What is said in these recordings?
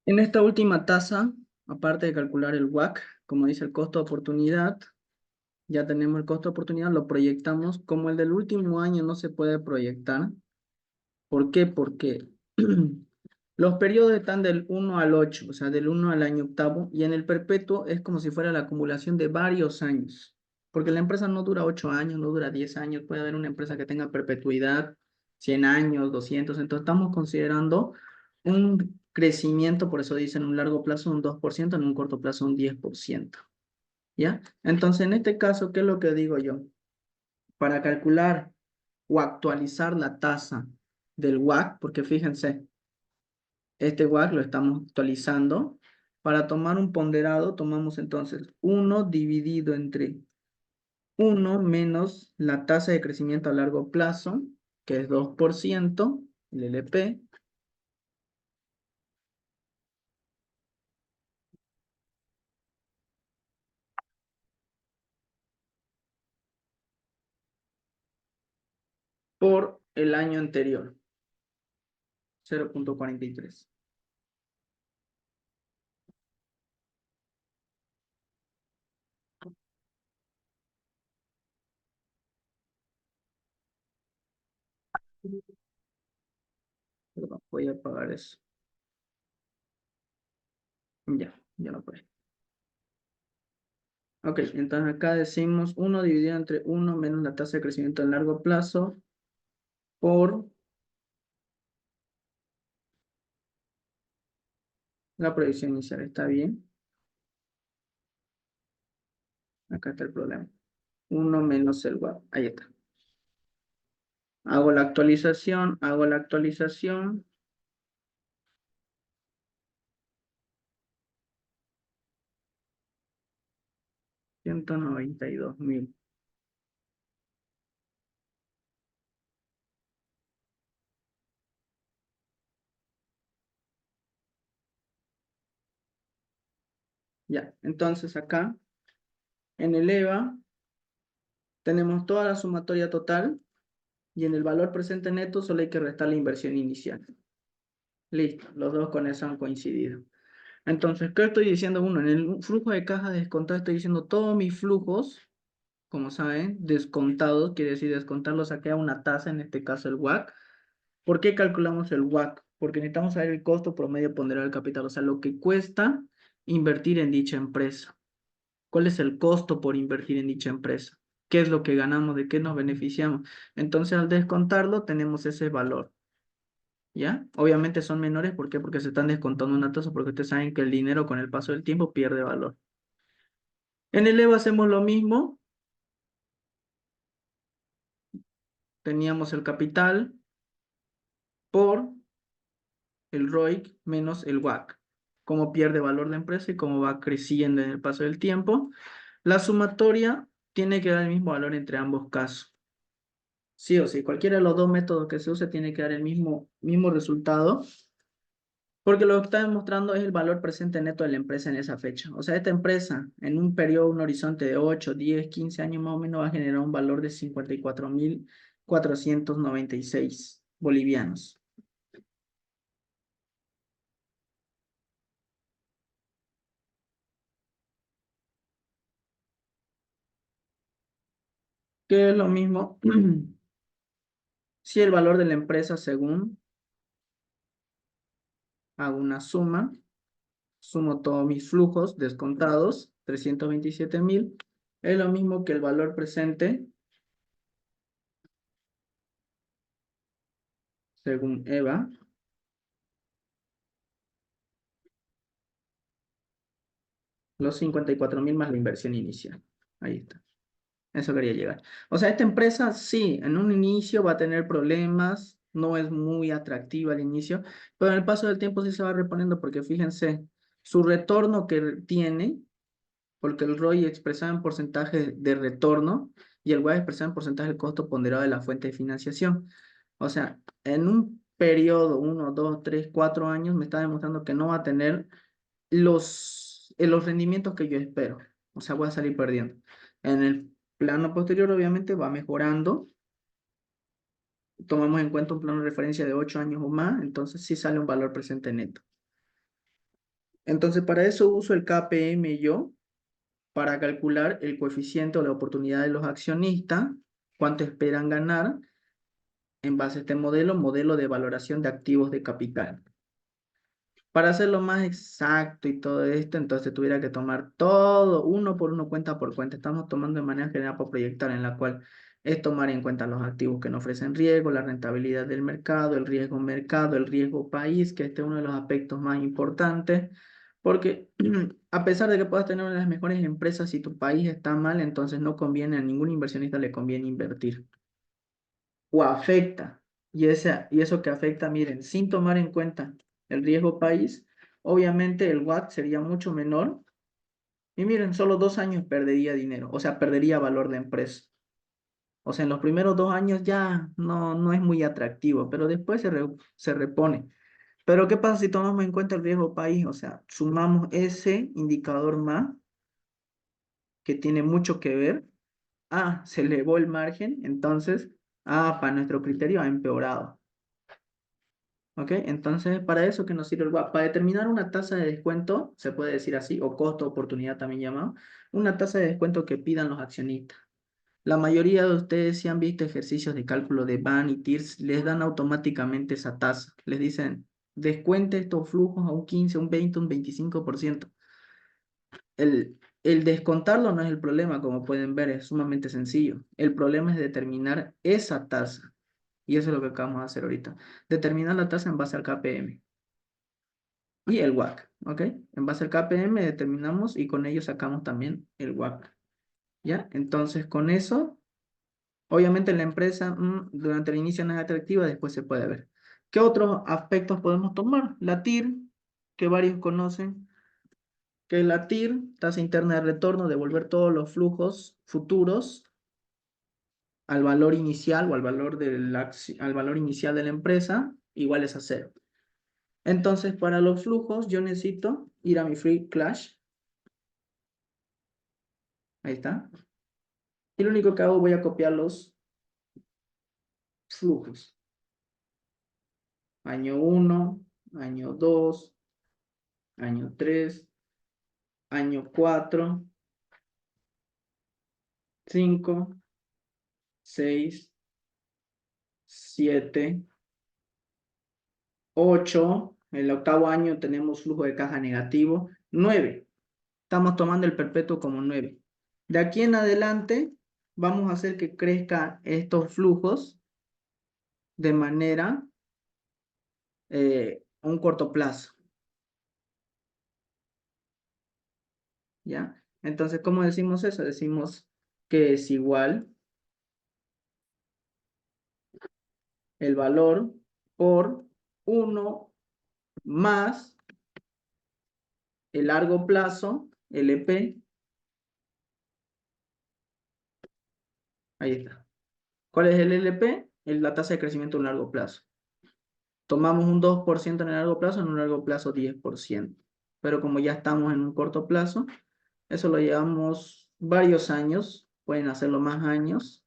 En esta última tasa, aparte de calcular el WACC, como dice el costo de oportunidad, ya tenemos el costo de oportunidad, lo proyectamos. Como el del último año no se puede proyectar. ¿Por qué? Porque los periodos están del 1 al 8, o sea, del 1 al año octavo, y en el perpetuo es como si fuera la acumulación de varios años. Porque la empresa no dura 8 años, no dura 10 años, puede haber una empresa que tenga perpetuidad, 100 años, 200, entonces estamos considerando un crecimiento, por eso dicen un largo plazo un 2%, en un corto plazo un 10%. ¿Ya? Entonces, en este caso, ¿qué es lo que digo yo? Para calcular o actualizar la tasa del WACC, porque fíjense, este WACC lo estamos actualizando. Para tomar un ponderado, tomamos entonces 1 dividido entre 1 menos la tasa de crecimiento a largo plazo, que es 2%, el LP, por el año anterior, 0,43. Perdón, voy a apagar eso. Ya no puede. Ok, entonces acá decimos 1 dividido entre 1 menos la tasa de crecimiento a largo plazo por la proyección inicial. ¿Está bien? Acá está el problema. 1 menos el WAP. Ahí está. Hago la actualización, hago la actualización. $192,000. Ya, entonces acá en el EVA tenemos toda la sumatoria total y en el valor presente neto solo hay que restar la inversión inicial. Listo, los dos con eso han coincidido. Entonces, ¿qué estoy diciendo? Uno, en el flujo de caja descontado estoy diciendo todos mis flujos, como saben, descontados, quiere decir descontarlos a una tasa, en este caso el WACC. ¿Por qué calculamos el WACC? Porque necesitamos saber el costo promedio ponderado del capital, o sea, lo que cuesta invertir en dicha empresa. ¿Cuál es el costo por invertir en dicha empresa? ¿Qué es lo que ganamos? ¿De qué nos beneficiamos? Entonces, al descontarlo, tenemos ese valor. ¿Ya? Obviamente son menores, ¿por qué? Porque se están descontando una tasa, porque ustedes saben que el dinero con el paso del tiempo pierde valor. En el EVA hacemos lo mismo, teníamos el capital por el ROIC menos el WACC. Cómo pierde valor la empresa y cómo va creciendo en el paso del tiempo. La sumatoria tiene que dar el mismo valor entre ambos casos. Sí o sí, cualquiera de los dos métodos que se use tiene que dar el mismo resultado, porque lo que está demostrando es el valor presente neto de la empresa en esa fecha. O sea, esta empresa en un periodo, un horizonte de 8, 10, 15 años más o menos va a generar un valor de 54,496 bolivianos. Que es lo mismo si el valor de la empresa según hago una suma, sumo todos mis flujos descontados, 327,000, es lo mismo que el valor presente según EVA, los 54,000 más la inversión inicial. Ahí está. Eso quería llegar. O sea, esta empresa sí, en un inicio va a tener problemas, no es muy atractiva al inicio, pero en el paso del tiempo sí se va reponiendo porque fíjense, su retorno que tiene, porque el ROI expresado en porcentaje de retorno y el WACC expresado en porcentaje del costo ponderado de la fuente de financiación. O sea, en un periodo, 1, 2, 3, 4 años, me está demostrando que no va a tener los rendimientos que yo espero. O sea, voy a salir perdiendo. En el plano posterior, obviamente, va mejorando. Tomamos en cuenta un plano de referencia de 8 años o más, entonces sí sale un valor presente neto. Entonces, para eso uso el KPM yo, para calcular el coeficiente o la oportunidad de los accionistas, cuánto esperan ganar en base a este modelo, modelo de valoración de activos de capital. Para hacerlo más exacto y todo esto, entonces tuviera que tomar todo uno por uno, cuenta por cuenta. Estamos tomando de manera general por proyectar, en la cual es tomar en cuenta los activos que no ofrecen riesgo, la rentabilidad del mercado, el riesgo país, que este es uno de los aspectos más importantes, porque a pesar de que puedas tener una de las mejores empresas, si tu país está mal, entonces no conviene, a ningún inversionista le conviene invertir o afecta. Y eso que afecta, miren, sin tomar en cuenta el riesgo país, obviamente el WACC sería mucho menor. Y miren, solo 2 años perdería dinero, o sea, perdería valor de empresa. O sea, en los primeros 2 años ya no es muy atractivo, pero después se repone. Pero ¿qué pasa si tomamos en cuenta el riesgo país? O sea, sumamos ese indicador más que tiene mucho que ver. Ah, se elevó el margen, entonces, para nuestro criterio ha empeorado. ¿Ok? Entonces, para eso que nos sirve el WACC. Para determinar una tasa de descuento, se puede decir así, o costo oportunidad también llamado, una tasa de descuento que pidan los accionistas. La mayoría de ustedes, si han visto ejercicios de cálculo de BAN y TIRS, les dan automáticamente esa tasa. Les dicen, descuente estos flujos a un 15, un 20, un 25%. El descontarlo no es el problema, como pueden ver, es sumamente sencillo. El problema es determinar esa tasa. Y eso es lo que acabamos de hacer ahorita. Determinar la tasa en base al KPM y el WACC, ¿ok? En base al KPM determinamos y con ello sacamos también el WACC, ¿ya? Entonces, con eso, obviamente la empresa durante el inicio no es atractiva, después se puede ver. ¿Qué otros aspectos podemos tomar? La TIR, que varios conocen, que la TIR, tasa interna de retorno, devolver todos los flujos futuros al valor inicial o al valor al valor inicial de la empresa, igual es a cero. Entonces, para los flujos, yo necesito ir a mi Free Clash. Ahí está. Y lo único que hago, voy a copiar los flujos. Año 1, año 2, año 3, año 4, 5, 6, 7, 8. En el octavo año tenemos flujo de caja negativo. 9. Estamos tomando el perpetuo como 9. De aquí en adelante, vamos a hacer que crezcan estos flujos de manera a un corto plazo. ¿Ya? Entonces, ¿cómo decimos eso? Decimos que es igual el valor por 1 más el largo plazo, LP. Ahí está. ¿Cuál es el LP? Es la tasa de crecimiento en largo plazo. Tomamos un 2% en el largo plazo, en un largo plazo 10%. Pero como ya estamos en un corto plazo, eso lo llevamos varios años, pueden hacerlo más años.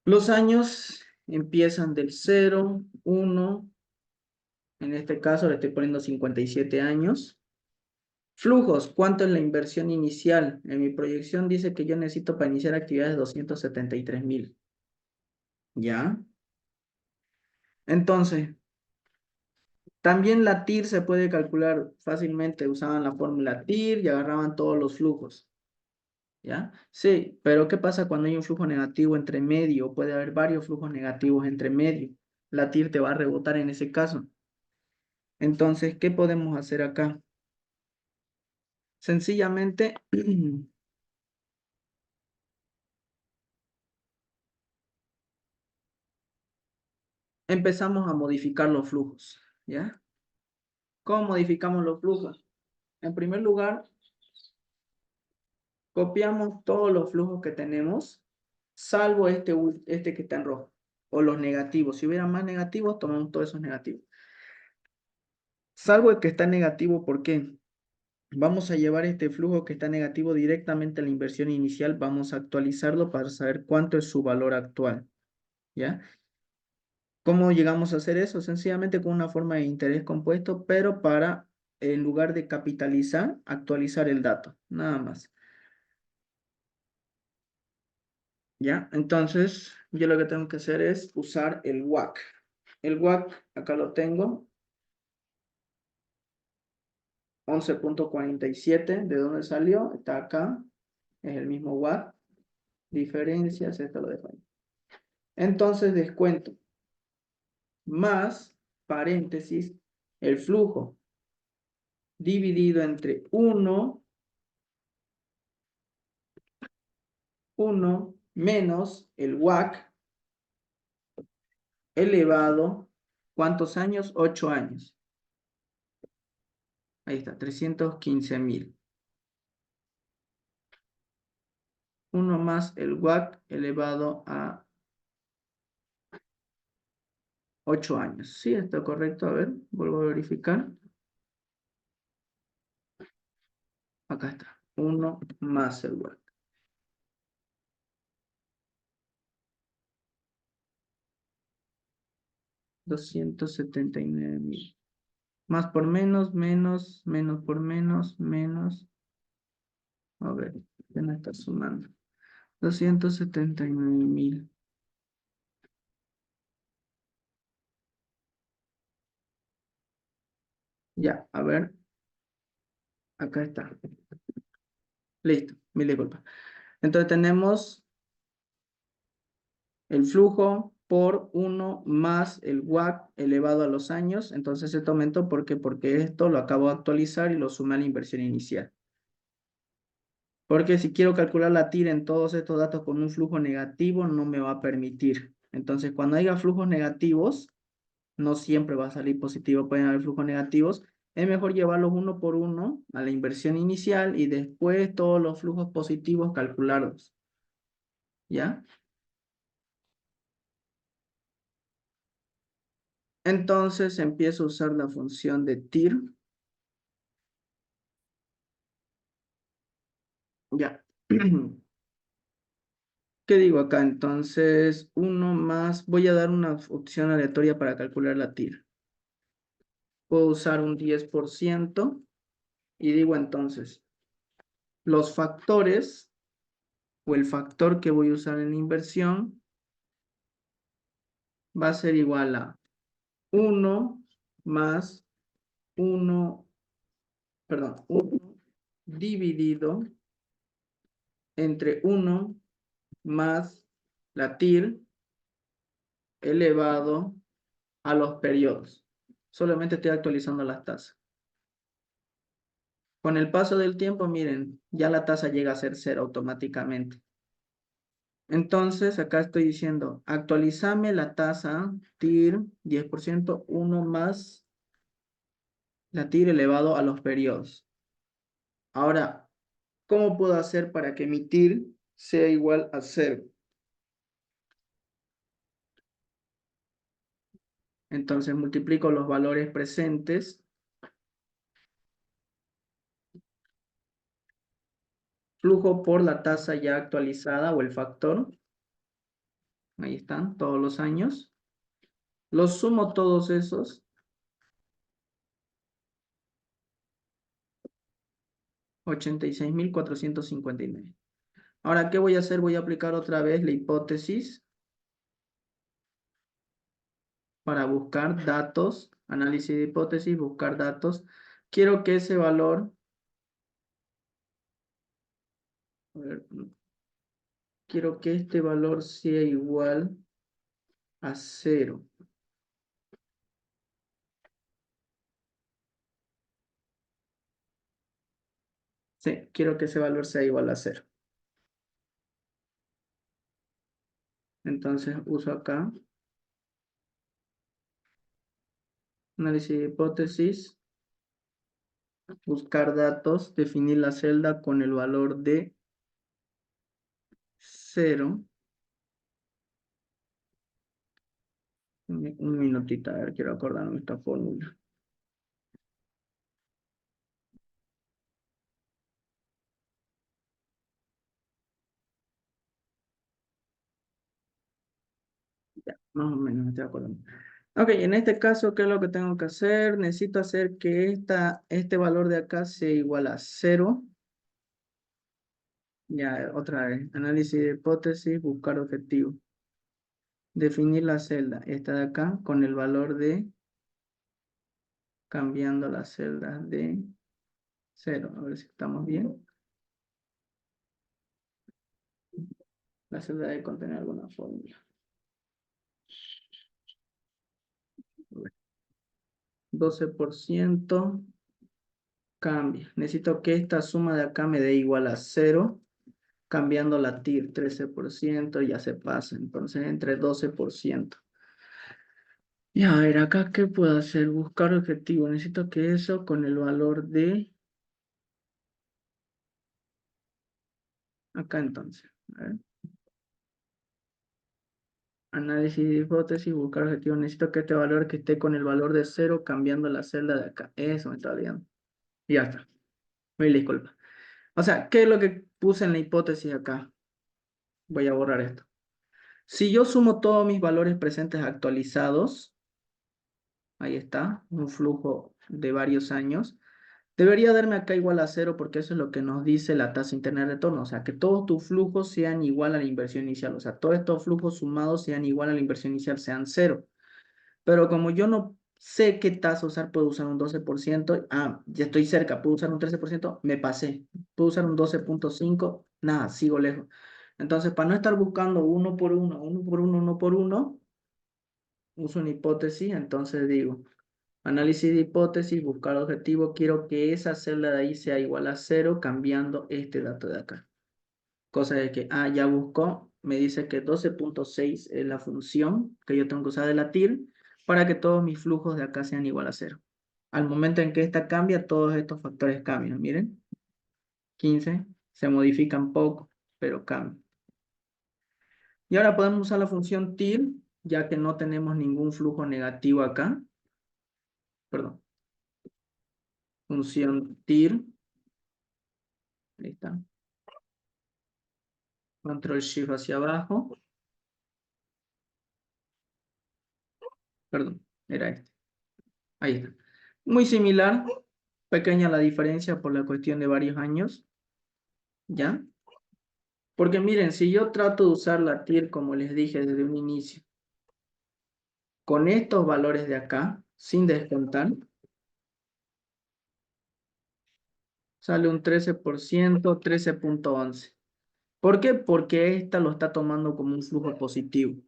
Los años empiezan del 0, 1, en este caso le estoy poniendo 57 años. Flujos, ¿cuánto es la inversión inicial? En mi proyección dice que yo necesito para iniciar actividades 273,000. ¿Ya? Entonces, también la TIR se puede calcular fácilmente. Usaban la fórmula TIR y agarraban todos los flujos. ¿Ya? Sí, pero ¿qué pasa cuando hay un flujo negativo entre medio? Puede haber varios flujos negativos entre medio. La TIR te va a rebotar en ese caso. Entonces, ¿qué podemos hacer acá? Sencillamente, empezamos a modificar los flujos. ¿Ya? ¿Cómo modificamos los flujos? En primer lugar, copiamos todos los flujos que tenemos, salvo este que está en rojo, o los negativos. Si hubiera más negativos, tomamos todos esos negativos. Salvo el que está negativo, ¿por qué? Vamos a llevar este flujo que está negativo directamente a la inversión inicial, vamos a actualizarlo para saber cuánto es su valor actual, ¿ya? ¿Cómo llegamos a hacer eso? Sencillamente con una forma de interés compuesto, pero para en lugar de capitalizar, actualizar el dato, nada más. ¿Ya? Entonces, yo lo que tengo que hacer es usar el WACC. El WACC, acá lo tengo, 11.47, ¿de dónde salió? Está acá, es el mismo WACC. Diferencias, esto lo dejo ahí. Entonces, descuento, más, paréntesis, el flujo, dividido entre 1 menos el WACC, elevado, ¿cuántos años? 8 años. Ahí está, 315.000. 1 más el WACC elevado a 8 años. ¿Sí está correcto? A ver, vuelvo a verificar. Acá está. 1 más el WACC. 279.000. Más por menos, menos, menos por menos, menos. A ver, ya no está sumando. 279.000. Ya, a ver. Acá está. Listo, mil disculpas. Entonces tenemos el flujo por 1 más el WACC elevado a los años. Entonces esto aumentó, ¿por qué? Porque esto lo acabo de actualizar y lo sumé a la inversión inicial. Porque si quiero calcular la TIR en todos estos datos con un flujo negativo, no me va a permitir. Entonces, cuando haya flujos negativos, no siempre va a salir positivo, pueden haber flujos negativos. Es mejor llevarlos uno por uno a la inversión inicial y después todos los flujos positivos calcularlos. ¿Ya? Entonces empiezo a usar la función de TIR. Ya. ¿Qué digo acá? Entonces, uno más, voy a dar una opción aleatoria para calcular la TIR. Puedo usar un 10% y digo entonces, los factores o el factor que voy a usar en la inversión va a ser igual a 1 más 1, perdón, 1 dividido entre 1 más la TIR elevado a los periodos. Solamente estoy actualizando las tasas. Con el paso del tiempo, miren, ya la tasa llega a ser cero automáticamente. Entonces, acá estoy diciendo, actualizame la tasa TIR 10%, 1 más la TIR elevado a los periodos. Ahora, ¿cómo puedo hacer para que mi TIR sea igual a cero? Entonces, multiplico los valores presentes, flujo por la tasa ya actualizada o el factor. Ahí están, todos los años. Los sumo todos esos. 86.459. Ahora, ¿qué voy a hacer? Voy a aplicar otra vez la hipótesis para buscar datos, análisis de hipótesis, buscar datos. Quiero que ese valor, a ver, quiero que este valor sea igual a cero. Sí, quiero que ese valor sea igual a cero. Entonces uso acá, análisis de hipótesis, buscar datos, definir la celda con el valor de cero. Un minutito, a ver, quiero acordarme esta fórmula. Ya, más o menos me estoy acordando. Ok, en este caso, ¿qué es lo que tengo que hacer? Necesito hacer que este valor de acá sea igual a 0. Ya, otra vez. Análisis de hipótesis, buscar objetivo. Definir la celda, esta de acá, con el valor de, cambiando las celdas de 0. A ver si estamos bien. La celda debe contener alguna fórmula. 12% cambia. Necesito que esta suma de acá me dé igual a 0. Cambiando la TIR 13%, ya se pasa. Entonces, entre 12%. Y a ver, acá, ¿qué puedo hacer? Buscar objetivo. Necesito que eso con el valor de... Acá entonces. A ver. Análisis de hipótesis, buscar objetivo. Necesito que este valor que esté con el valor de 0 cambiando la celda de acá. Eso me está olvidando. Ya está. Mil disculpas. O sea, ¿qué es lo que puse en la hipótesis acá? Voy a borrar esto. Si yo sumo todos mis valores presentes actualizados, ahí está, un flujo de varios años, debería darme acá igual a 0 porque eso es lo que nos dice la tasa interna de retorno. O sea, que todos tus flujos sean igual a la inversión inicial. O sea, todos estos flujos sumados sean igual a la inversión inicial, sean 0. Pero como yo no sé qué tasa usar, puedo usar un 12%. Ya estoy cerca, puedo usar un 13%, me pasé. Puedo usar un 12,5, nada, sigo lejos. Entonces, para no estar buscando uno por uno, uno por uno, uno por uno, uso una hipótesis, entonces digo, análisis de hipótesis, buscar objetivo, quiero que esa celda de ahí sea igual a 0, cambiando este dato de acá. Cosa de que, ya buscó, me dice que 12,6 es la función que yo tengo que usar de la TIR para que todos mis flujos de acá sean igual a 0. Al momento en que esta cambia, todos estos factores cambian. Miren, 15 se modifican poco, pero cambian. Y ahora podemos usar la función TIR, ya que no tenemos ningún flujo negativo acá. Perdón. Función TIR. Ahí está. Control Shift hacia abajo. Perdón, era este. Ahí está. Muy similar. Pequeña la diferencia por la cuestión de varios años. ¿Ya? Porque miren, si yo trato de usar la TIR como les dije desde un inicio, con estos valores de acá, sin descontar, sale un 13%, 13,11. ¿Por qué? Porque esta lo está tomando como un flujo positivo.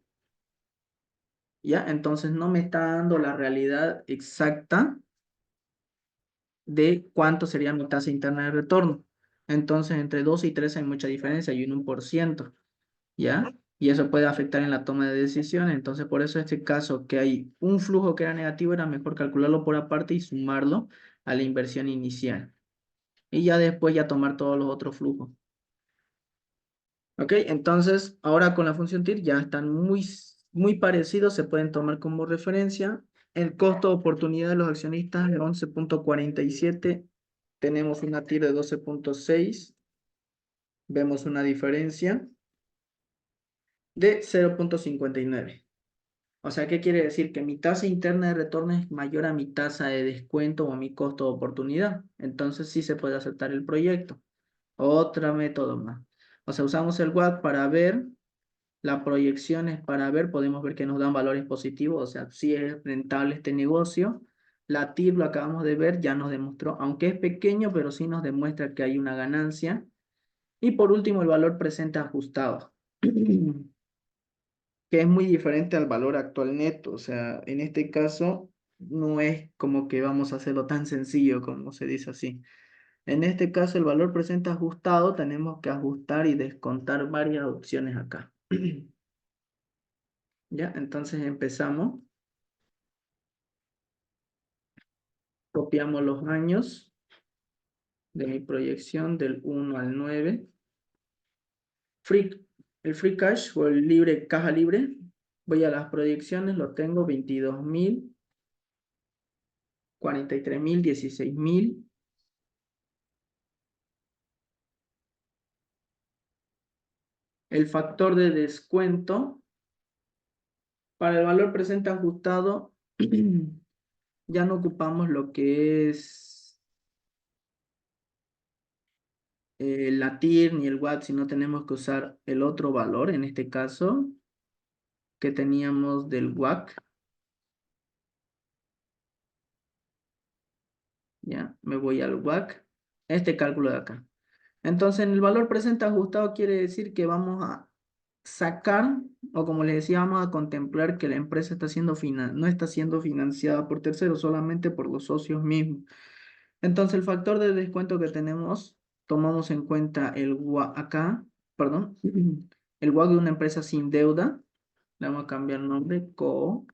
¿Ya? Entonces no me está dando la realidad exacta de cuánto sería mi tasa interna de retorno. Entonces, entre 2 y 3 hay mucha diferencia, hay un 1%, ¿ya? Y eso puede afectar en la toma de decisiones. Entonces, por eso en este caso que hay un flujo que era negativo, era mejor calcularlo por aparte y sumarlo a la inversión inicial. Y ya después ya tomar todos los otros flujos. ¿Ok? Entonces, ahora con la función TIR ya están muy parecidos, se pueden tomar como referencia. El costo de oportunidad de los accionistas es 11,47. Tenemos una TIR de 12,6. Vemos una diferencia de 0,59. O sea, ¿qué quiere decir? Que mi tasa interna de retorno es mayor a mi tasa de descuento o a mi costo de oportunidad. Entonces sí se puede aceptar el proyecto. Otro método más. O sea, usamos el WACC para ver las proyecciones, para ver, podemos ver que nos dan valores positivos. O sea, si es rentable este negocio. La TIR lo acabamos de ver, ya nos demostró, aunque es pequeño, pero sí nos demuestra que hay una ganancia. Y por último, el valor presente ajustado, que es muy diferente al valor actual neto. O sea, en este caso, no es como que vamos a hacerlo tan sencillo como se dice así. En este caso, el valor presente ajustado, tenemos que ajustar y descontar varias opciones acá. Ya, entonces empezamos. Copiamos los años de mi proyección del 1 al 9. Free, el free cash o el libre, caja libre. Voy a las proyecciones, lo tengo 22.000. 43.000, 16.000. El factor de descuento para el valor presente ajustado Ya no ocupamos lo que es la TIR ni el watt, sino tenemos que usar el otro valor, en este caso, que teníamos del WAC. Ya, me voy al WAC. Este cálculo de acá. Entonces, en el valor presente ajustado quiere decir que vamos a sacar, o como les decía, vamos a contemplar que la empresa está siendo no está siendo financiada por terceros, solamente por los socios mismos. Entonces, el factor de descuento que tenemos, tomamos en cuenta el WAC acá, perdón, el WAC de una empresa sin deuda. Le vamos a cambiar el nombre, CO,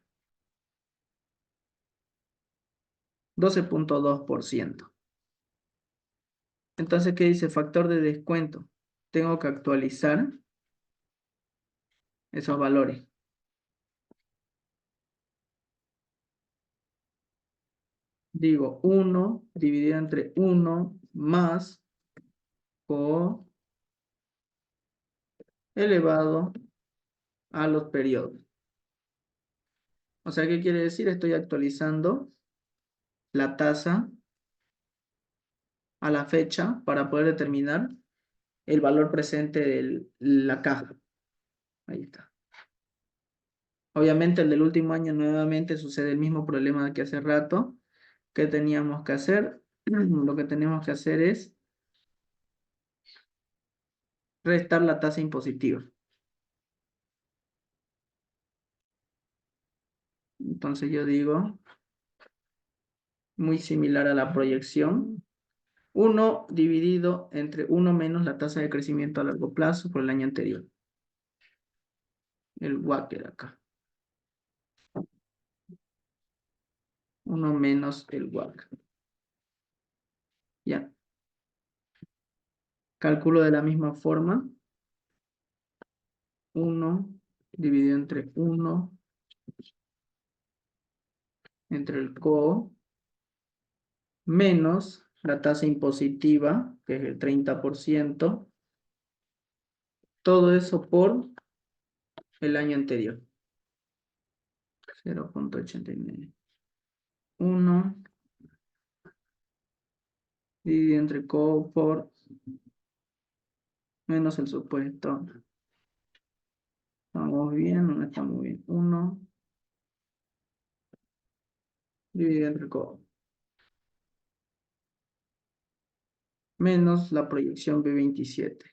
12,2%. Entonces, ¿qué dice? Factor de descuento. Tengo que actualizar esos valores. Digo, 1 dividido entre 1 más CO elevado a los periodos. O sea, ¿qué quiere decir? Estoy actualizando la tasa a la fecha para poder determinar el valor presente de la caja. Ahí está. Obviamente el del último año nuevamente sucede el mismo problema que hace rato. ¿Qué teníamos que hacer? Lo que tenemos que hacer es restar la tasa impositiva. Entonces yo digo, muy similar a la proyección, 1 dividido entre 1 menos la tasa de crecimiento a largo plazo por el año anterior. El WACC era acá. 1 menos el WACC. Ya. Calculo de la misma forma. 1 dividido entre 1 entre el CO menos la tasa impositiva, que es el 30%. Todo eso por el año anterior. 0,89. 1 dividido entre CO por menos el supuesto. ¿Estamos bien o no estamos bien? 1 dividido entre CO. Menos la proyección B27.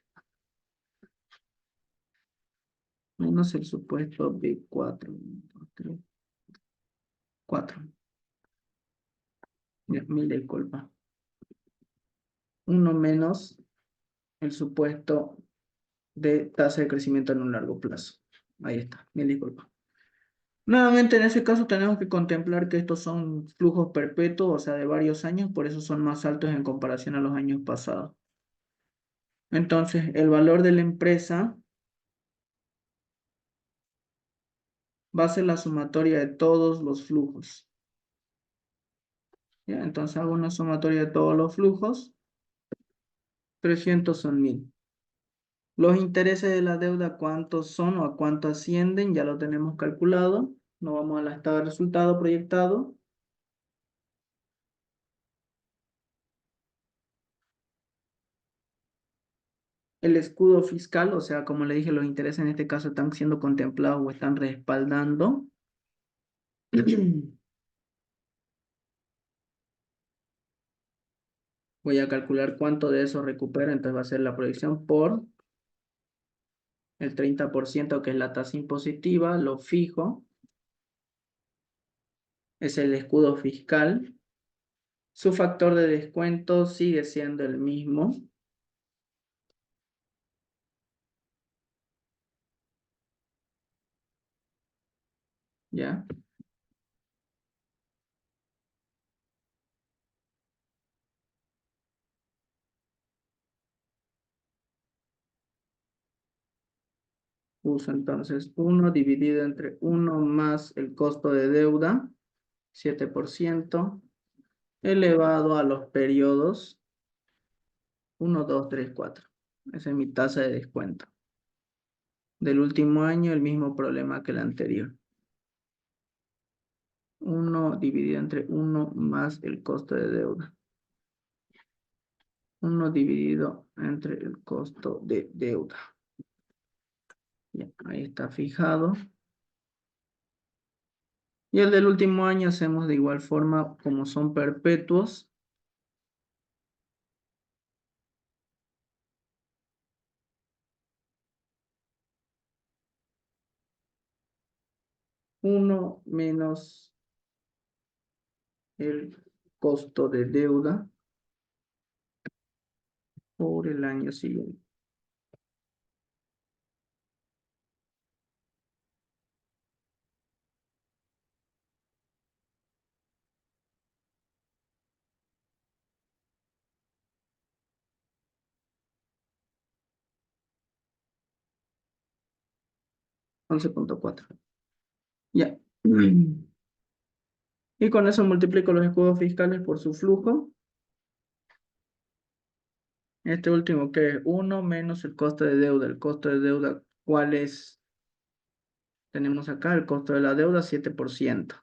Menos el supuesto B4. 4. 10.000 disculpa. 1 menos el supuesto de tasa de crecimiento en un largo plazo. Ahí está, mil disculpas. Nuevamente, en ese caso tenemos que contemplar que estos son flujos perpetuos, o sea, de varios años, por eso son más altos en comparación a los años pasados. Entonces, el valor de la empresa va a ser la sumatoria de todos los flujos. ¿Ya? Entonces, hago una sumatoria de todos los flujos. 300 son 1000. Los intereses de la deuda, ¿cuántos son o a cuánto ascienden? Ya lo tenemos calculado. Nos vamos a la tabla de resultado proyectado. El escudo fiscal, o sea, como le dije, los intereses en este caso están siendo contemplados o están respaldando. Voy a calcular cuánto de eso recupera, entonces va a ser la proyección por el 30%, que es la tasa impositiva, lo fijo, es el escudo fiscal. Su factor de descuento sigue siendo el mismo. ¿Ya? Uso entonces 1 dividido entre 1 más el costo de deuda, 7%, elevado a los periodos 1, 2, 3, 4. Esa es mi tasa de descuento. Del último año, el mismo problema que el anterior. 1 dividido entre 1 más el costo de deuda. 1 dividido entre el costo de deuda. Ya, ahí está fijado. Y el del último año hacemos de igual forma, como son perpetuos. Uno menos el costo de deuda por el año siguiente. Once punto cuatro. Ya. Y con eso multiplico los escudos fiscales por su flujo. Este último que es 1 menos el costo de deuda. El costo de deuda, ¿cuál es? Tenemos acá el costo de la deuda, 7%.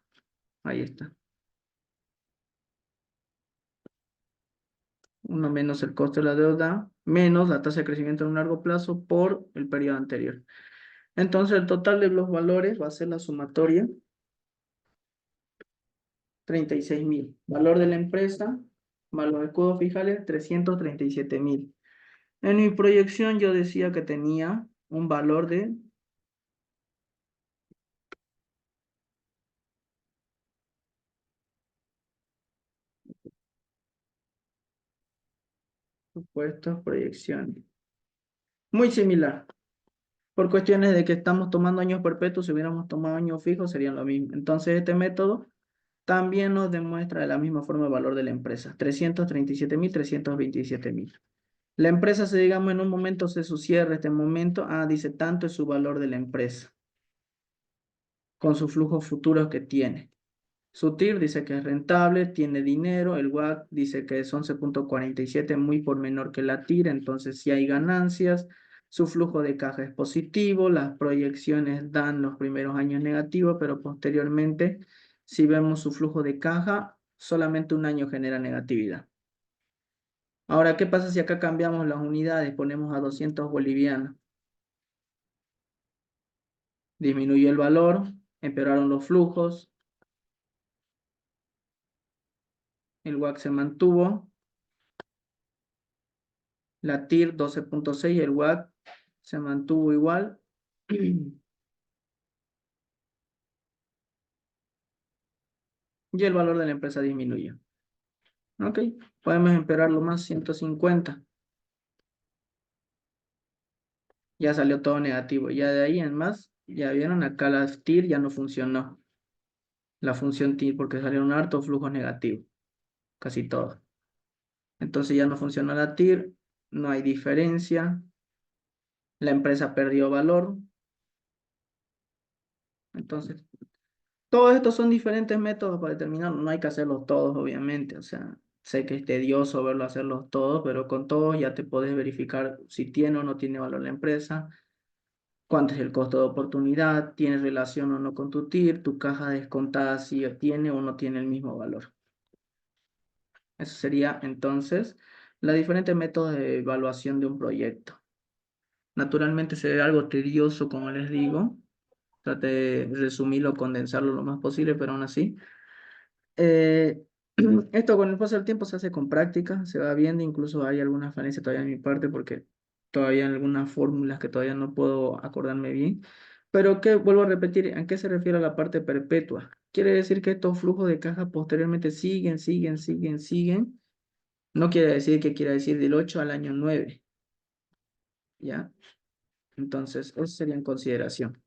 Ahí está. 1 menos el costo de la deuda, menos la tasa de crecimiento en un largo plazo por el periodo anterior. Entonces, el total de los valores va a ser la sumatoria, 36.000. Valor de la empresa, más los escudos fiscales, 337.000. En mi proyección yo decía que tenía un valor de supuestos, proyecciones. Muy similar. Por cuestiones de que estamos tomando años perpetuos, si hubiéramos tomado años fijos, serían lo mismo. Entonces, este método también nos demuestra de la misma forma el valor de la empresa, 337.000, 327.000. La empresa, si digamos en un momento se su cierre, este momento, dice tanto es su valor de la empresa, con sus flujos futuros que tiene. Su TIR dice que es rentable, tiene dinero, el WACC dice que es 11.47, muy por menor que la TIR, entonces sí hay ganancias, su flujo de caja es positivo, las proyecciones dan los primeros años negativos, pero posteriormente, si vemos su flujo de caja, solamente un año genera negatividad. Ahora, ¿qué pasa si acá cambiamos las unidades? Ponemos a 200 bolivianos. Disminuyó el valor, empeoraron los flujos, el WACC se mantuvo, la TIR 12.6, el WACC se mantuvo igual. Y el valor de la empresa disminuyó. Ok, podemos empeorarlo más, 150. Ya salió todo negativo. Ya de ahí en más, ya vieron acá la TIR ya no funcionó. La función TIR porque salieron hartos flujos negativos. Casi todos. Entonces ya no funcionó la TIR, no hay diferencia. La empresa perdió valor. Entonces, todos estos son diferentes métodos para determinarlo. No hay que hacerlos todos, obviamente. O sea, sé que es tedioso verlo hacerlos todos, pero con todos ya te puedes verificar si tiene o no tiene valor la empresa, cuánto es el costo de oportunidad, tiene relación o no con tu TIR, tu caja descontada si tiene o no tiene el mismo valor. Eso sería entonces los diferentes métodos de evaluación de un proyecto. Naturalmente se ve algo tedioso, como les digo. Traté de resumirlo, condensarlo lo más posible, pero aún así. Eh, Esto con el paso del tiempo se hace con práctica, se va viendo, incluso hay algunas falencias todavía en mi parte porque todavía hay algunas fórmulas que todavía no puedo acordarme bien. Pero que vuelvo a repetir, ¿a qué se refiere a la parte perpetua? Quiere decir que estos flujos de caja posteriormente siguen. No quiere decir que quiera decir del 8 al año 9, ¿ya? Entonces, eso sería en consideración.